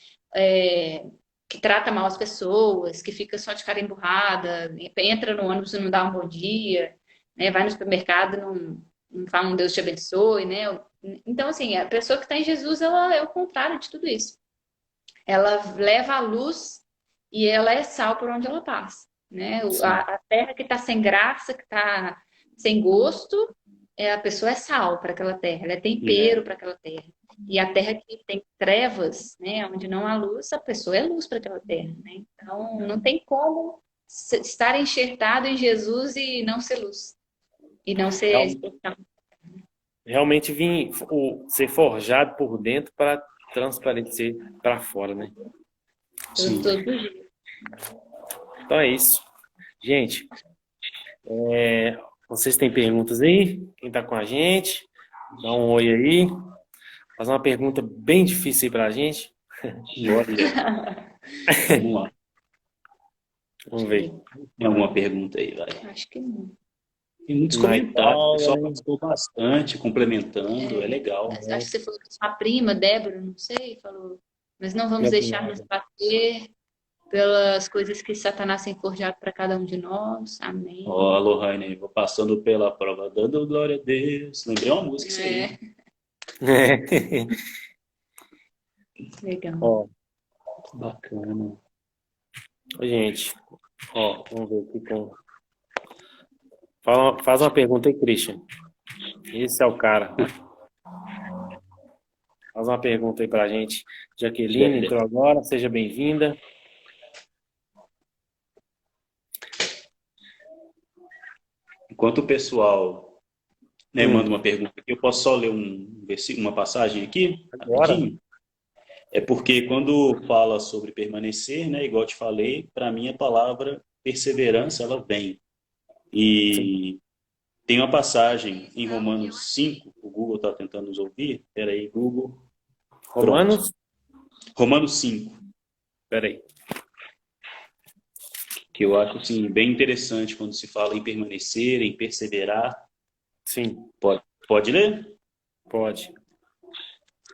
que trata mal as pessoas, que fica só de cara emburrada, entra no ônibus e não dá um bom dia, né? Vai no supermercado e não fala um Deus te abençoe, né? Então, assim, a pessoa que está em Jesus, ela é o contrário de tudo isso. Ela leva a luz e ela é sal por onde ela passa, né? A terra que está sem graça, que está sem gosto, a pessoa é sal para aquela terra, ela é tempero para aquela terra. E a terra que tem trevas, né, onde não há luz, a pessoa é luz para aquela terra, né? Então, não tem como estar enxertado em Jesus e não ser luz. E não ser expressão. Realmente ser forjado por dentro para transparecer para fora, né? Sim. Todo dia. Então é isso. Gente, vocês têm perguntas aí? Quem está com a gente? Dá um oi aí. Fazer uma pergunta bem difícil aí pra gente. Vamos lá. Vamos ver. Tem alguma pergunta aí, vai? Acho que não. Tem muitos comentários, o pessoal participou bastante, complementando, é legal. Acho que você falou que sua prima, Débora, não sei, falou, mas não vamos deixar nos bater pelas coisas que Satanás tem forjado para cada um de nós. Amém. Alô, Rainer, vou passando pela prova, dando glória a Deus. Lembrei uma música isso aí. Legal. Bacana. Gente, vamos ver aqui com... Faz uma pergunta aí, Christian. Esse é o cara. Faz uma pergunta aí pra gente. Jaqueline entrou agora, seja bem-vinda. Enquanto o pessoal manda uma pergunta aqui, eu posso só ler uma passagem aqui? Agora. Rapidinho? É porque quando fala sobre permanecer, né, igual eu te falei, para mim a palavra perseverança, ela vem. E tem uma passagem em Romanos 5, o Google está tentando nos ouvir. Espera aí, Google. Romanos? Romanos 5. Espera aí. Que eu acho assim, bem interessante quando se fala em permanecer, em perseverar. Sim. Pode ler? Pode.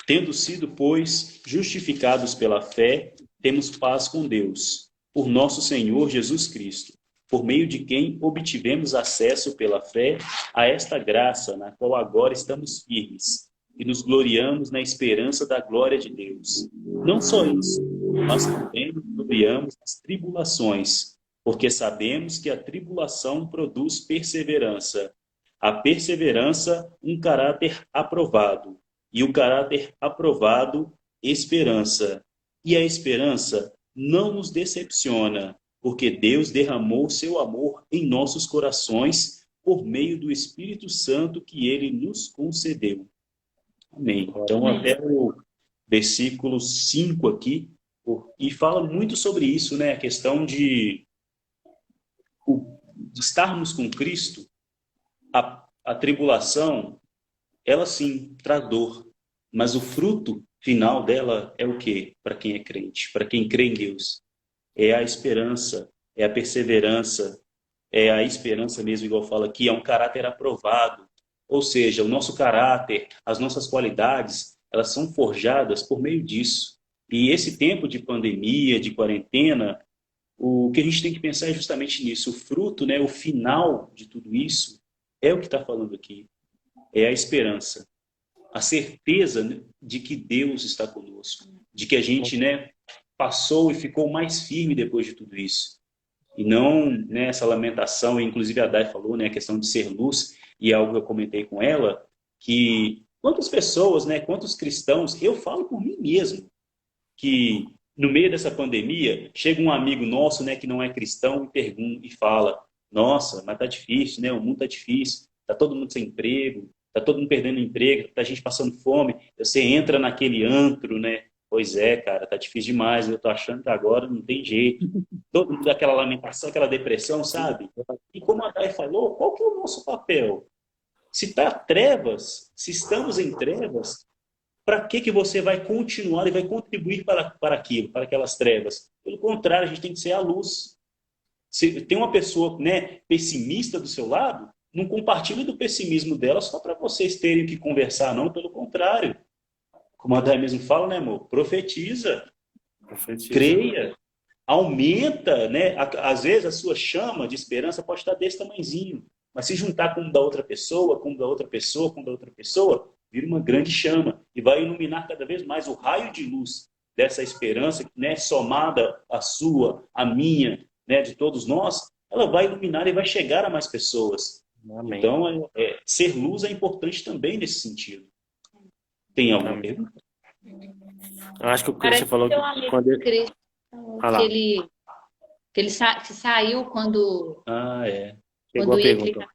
Tendo sido, pois, justificados pela fé, temos paz com Deus, por nosso Senhor Jesus Cristo, por meio de quem obtivemos acesso pela fé a esta graça, na qual agora estamos firmes, e nos gloriamos na esperança da glória de Deus. Não só isso, mas também nos gloriamos nas tribulações, porque sabemos que a tribulação produz perseverança. A perseverança, um caráter aprovado. E o caráter aprovado, esperança. E a esperança não nos decepciona, porque Deus derramou seu amor em nossos corações por meio do Espírito Santo que ele nos concedeu. Amém. Então, até o versículo 5 aqui, e fala muito sobre isso, né? A questão de estarmos com Cristo, a tribulação, ela sim traz dor, mas o fruto final dela é o quê? Para quem é crente, para quem crê em Deus. É a esperança, é a perseverança, é a esperança mesmo, igual fala aqui, é um caráter aprovado. Ou seja, o nosso caráter, as nossas qualidades, elas são forjadas por meio disso. E esse tempo de pandemia, de quarentena, o que a gente tem que pensar é justamente nisso. O fruto, né, o final de tudo isso, é o que está falando aqui. É a esperança. A certeza, né, de que Deus está conosco. De que a gente, né, passou e ficou mais firme depois de tudo isso. E não, né, essa lamentação, inclusive a Dai falou, né, a questão de ser luz, e é algo que eu comentei com ela, que quantas pessoas, né, quantos cristãos, eu falo por mim mesmo, que no meio dessa pandemia, chega um amigo nosso, né, que não é cristão, e pergunta e fala: nossa, mas tá difícil, né? O mundo tá difícil, tá todo mundo sem emprego, tá todo mundo perdendo emprego, tá gente passando fome. Você entra naquele antro, né? Pois é, cara, tá difícil demais. Eu tô achando que agora não tem jeito. Todo mundo aquela lamentação, aquela depressão, sabe? E como a Dai falou, qual que é o nosso papel? Se tá trevas, se estamos em trevas, para que você vai continuar e vai contribuir para aquilo, para aquelas trevas? Pelo contrário, a gente tem que ser a luz. Se tem uma pessoa, né, pessimista do seu lado, não compartilhe do pessimismo dela só para vocês terem que conversar, não. Pelo contrário. Como a Dai mesmo fala, né, amor? Profetiza. Creia. Aumenta, né? Às vezes a sua chama de esperança pode estar desse tamanhozinho. Mas se juntar com o da outra pessoa, com o da outra pessoa, com o da outra pessoa, vira uma grande chama e vai iluminar cada vez mais o raio de luz dessa esperança, né, somada à sua, à minha, né, de todos nós, ela vai iluminar e vai chegar a mais pessoas. Amém. Então, ser luz é importante também nesse sentido. Tem alguma pergunta? Eu acho que o que você falou que quando ele... que saiu quando Chegou a ia pergunta.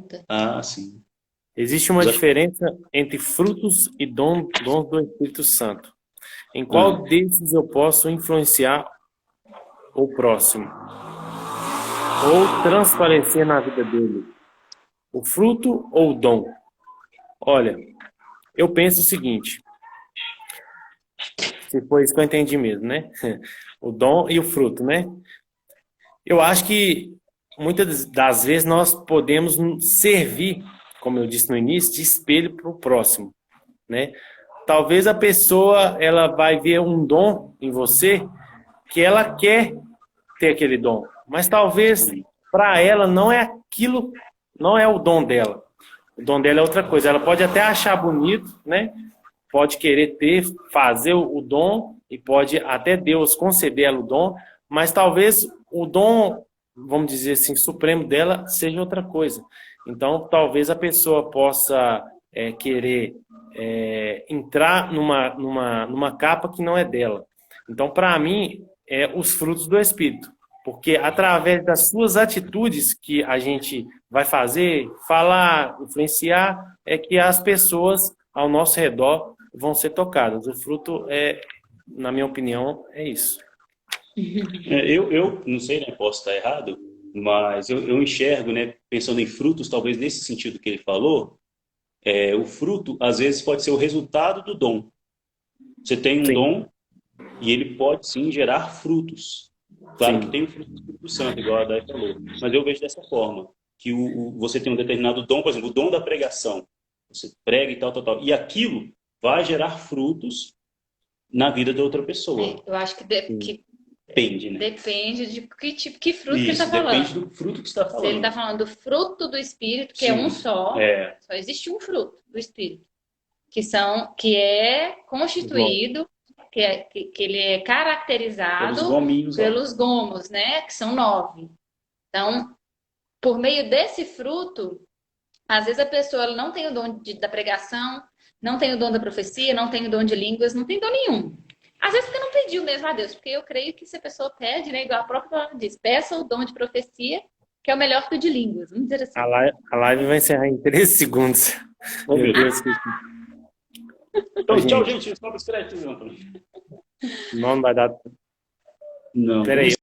clicar. Sim. Existe uma diferença entre frutos e dons do Espírito Santo. Em qual desses eu posso influenciar o próximo? Ou transparecer na vida dele? O fruto ou o dom? Olha, eu penso o seguinte. Se foi isso que eu entendi mesmo, né? O dom e o fruto, né? Eu acho que muitas das vezes nós podemos servir, como eu disse no início, de espelho para o próximo, né? Talvez a pessoa ela vai ver um dom em você que ela quer ter aquele dom, mas talvez para ela não é aquilo, não é o dom dela. O dom dela é outra coisa. Ela pode até achar bonito, né? Pode querer fazer o dom e pode até Deus conceder ela o dom, mas talvez o dom, vamos dizer assim, supremo dela seja outra coisa. Então, talvez a pessoa possa querer entrar numa capa que não é dela. Então, para mim, os frutos do Espírito. Porque através das suas atitudes que a gente vai fazer, falar, influenciar, é que as pessoas ao nosso redor vão ser tocadas. O fruto na minha opinião, é isso. Eu não sei, né? Posso estar errado, mas eu enxergo, né? Pensando em frutos, talvez nesse sentido que ele falou, o fruto, às vezes, pode ser o resultado do dom. Você tem um dom e ele pode, sim, gerar frutos. Claro que tem o fruto do Espírito Santo, igual a Dai falou. Mas eu vejo dessa forma, que você tem um determinado dom, por exemplo, o dom da pregação. Você prega e tal. E aquilo vai gerar frutos na vida de outra pessoa. Eu acho que depende, né? Depende de que fruto que ele está falando. Depende do fruto que está falando. Se ele está falando do fruto do Espírito, que é um só, só existe um fruto do Espírito, que é constituído, que ele é caracterizado pelos gomos, né? Que são 9. Então, por meio desse fruto, às vezes a pessoa ela não tem o dom da pregação, não tem o dom da profecia, não tem o dom de línguas, não tem dom nenhum. Às vezes porque não pediu mesmo a Deus, porque eu creio que se a pessoa pede, né, igual a própria palavra diz, peça o dom de profecia que é o melhor que o de línguas, vamos dizer assim. A live vai encerrar em 13 segundos. Oh, Meu meu Deus. Deus. Ô, Então, tchau, gente, gente. Sobe os créditos, Antônio. não vai dar. Não, Peraí.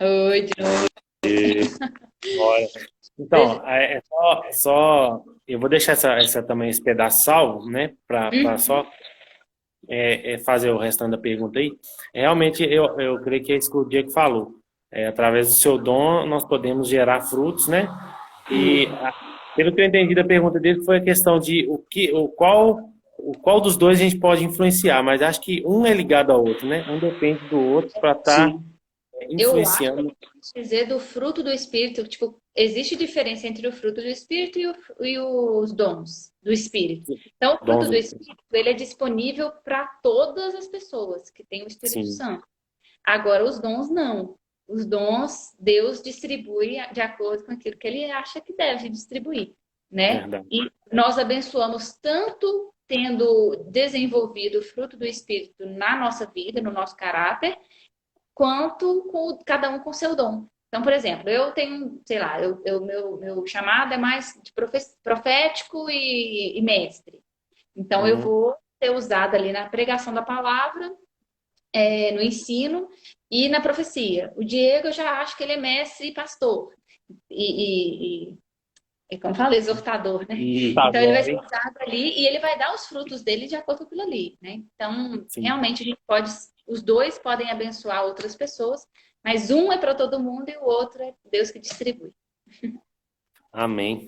Oi, de novo. Olha, então, eu vou deixar também esse pedaço salvo, né, para só fazer o restante da pergunta aí. Realmente, eu creio que é isso que o Diego falou. Através do seu dom, nós podemos gerar frutos, né? E, pelo que eu entendi da pergunta dele, foi a questão de qual dos dois a gente pode influenciar, mas acho que um é ligado ao outro, né? Um depende do outro para estar Sim, Eu acho que influenciando. dizer do fruto do Espírito, tipo, existe diferença entre o fruto do Espírito e os dons do Espírito. Então, o fruto Dons, do Espírito, ele é disponível para todas as pessoas que têm o Espírito sim, Santo. Agora, os dons não. Os dons, Deus distribui de acordo com aquilo que ele acha que deve distribuir, né? verdade. E nós abençoamos tanto tendo desenvolvido o fruto do Espírito na nossa vida, no nosso caráter, quanto cada um com seu dom. Então, por exemplo, eu tenho, sei lá, meu chamado é mais de profético e mestre. Então, eu Uhum. vou ser usada ali na pregação da palavra, no ensino e na profecia. O Diego, eu já acho que ele é mestre e pastor. Como fala, exortador, né? Tá Então ele vai ser jóia. usado ali e ele vai dar os frutos dele de acordo com aquilo ali, né? Então, Sim. realmente a gente pode, os dois podem abençoar outras pessoas, mas um é para todo mundo e o outro é Deus que distribui. Amém.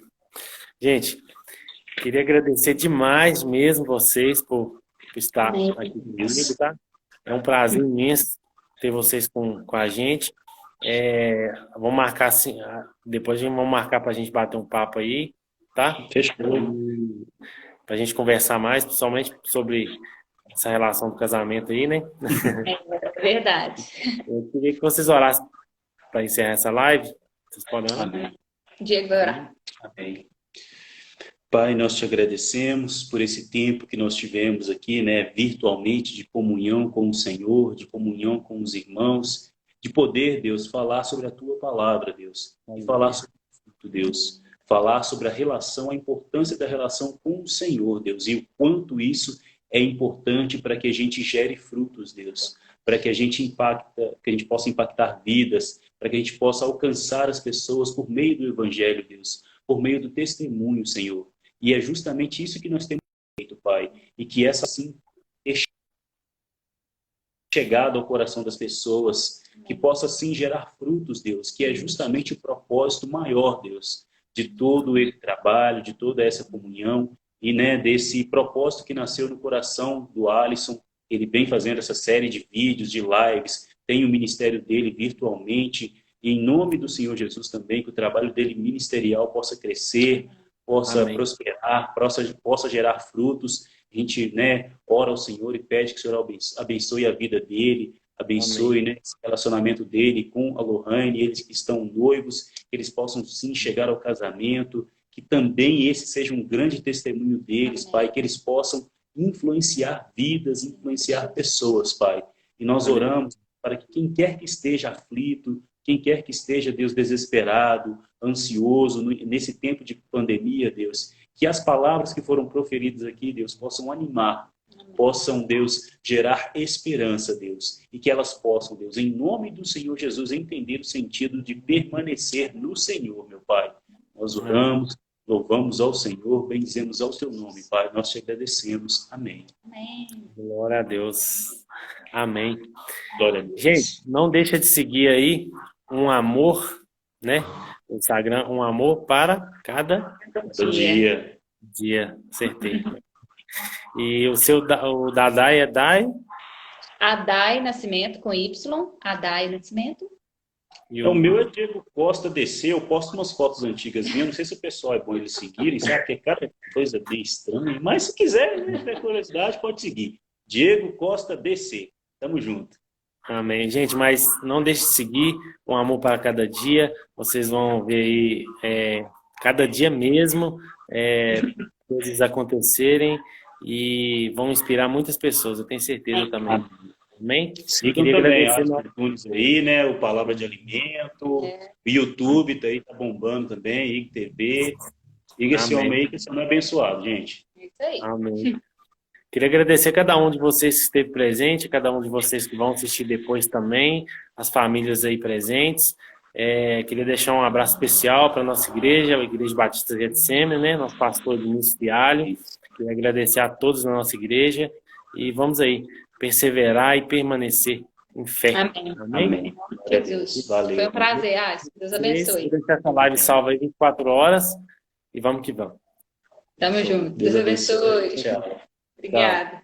Gente, queria agradecer demais mesmo vocês por estar Amém. aqui comigo, tá? É um prazer imenso ter vocês com a gente. Vamos marcar assim, depois a gente vamos marcar para a gente bater um papo aí, tá? fechou. Para a gente conversar mais, principalmente sobre essa relação do casamento aí, né? É verdade. Eu queria que vocês orassem para encerrar essa live. Vocês podem orar? Amém. Diego vai orar. Amém. Pai, nós te agradecemos por esse tempo que nós tivemos aqui, né, virtualmente, de comunhão com o Senhor, de comunhão com os irmãos, de poder, Deus, falar sobre a tua palavra, Deus, e falar sobre o fruto, Deus, falar sobre a relação, a importância da relação com o Senhor, Deus, e o quanto isso é importante para que a gente gere frutos, Deus, para que a gente possa impactar vidas, para que a gente possa alcançar as pessoas por meio do Evangelho, Deus, por meio do testemunho, Senhor. E é justamente isso que nós temos feito, Pai. E que essa, sim, tenha chegado ao coração das pessoas, que possa, sim, gerar frutos, Deus, que é justamente o propósito maior, Deus, de todo esse trabalho, de toda essa comunhão e, né, desse propósito que nasceu no coração do Alisson. Ele vem fazendo essa série de vídeos, de lives, tem o ministério dele virtualmente. E em nome do Senhor Jesus também, que o trabalho dele ministerial possa crescer, possa Amém. prosperar, possa gerar frutos. A gente, né, ora ao Senhor e pede que o Senhor abençoe a vida dele, abençoe, né, esse relacionamento dele com a Lohane, eles que estão noivos, que eles possam sim chegar ao casamento, que também esse seja um grande testemunho deles, Pai, que eles possam influenciar vidas, influenciar pessoas, Pai. E nós Amém. oramos para que quem quer que esteja aflito, quem quer que esteja, Deus, desesperado, ansioso, nesse tempo de pandemia, Deus, que as palavras que foram proferidas aqui, Deus, possam animar, possam, Deus, gerar esperança, Deus, e que elas possam, Deus, em nome do Senhor Jesus, entender o sentido de permanecer no Senhor, meu Pai. Nós oramos, louvamos ao Senhor, bendizemos ao Seu nome, Pai. Nós te agradecemos. Amém. Amém. Glória a Deus. Amém. Glória a Deus. Gente, não deixa de seguir aí um amor, né? No Instagram, um amor para cada Bom dia. dia. Acertei. E o Dadai é Dai? Adai Nascimento com Y. Adai Nascimento. E O meu é Diego Costa DC, eu posto umas fotos antigas minhas, não sei se o pessoal é bom eles seguirem, sabe? Que é cada coisa bem estranha, mas se quiser, né, ter curiosidade, pode seguir. Diego Costa DC. Tamo junto. Amém. Gente, mas não deixe de seguir um amor para cada dia. Vocês vão ver aí, cada dia mesmo, coisas acontecerem e vão inspirar muitas pessoas, eu tenho certeza também. Amém? Sigam Queria também agradecer. Alisson Nunes aí, né? O Palavra de Alimento, o YouTube tá aí, tá bombando também, IGTV. Siga esse Amém. homem aí que esse homem é abençoado, gente. É isso aí. Amém. Queria agradecer a cada um de vocês que esteve presente, a cada um de vocês que vão assistir depois também, as famílias aí presentes. Queria deixar um abraço especial para a nossa igreja, a Igreja Batista Getsemane, né? Nosso pastor Vinícius Fialho. Queria agradecer a todos na nossa igreja e vamos aí perseverar e permanecer em fé. Amém. Amém. Jesus. Valeu. Foi um prazer, Alisson. Deus abençoe. Deixar essa live salva aí 24 horas e vamos que vamos. Tamo junto. Deus abençoe. Tchau. Obrigada.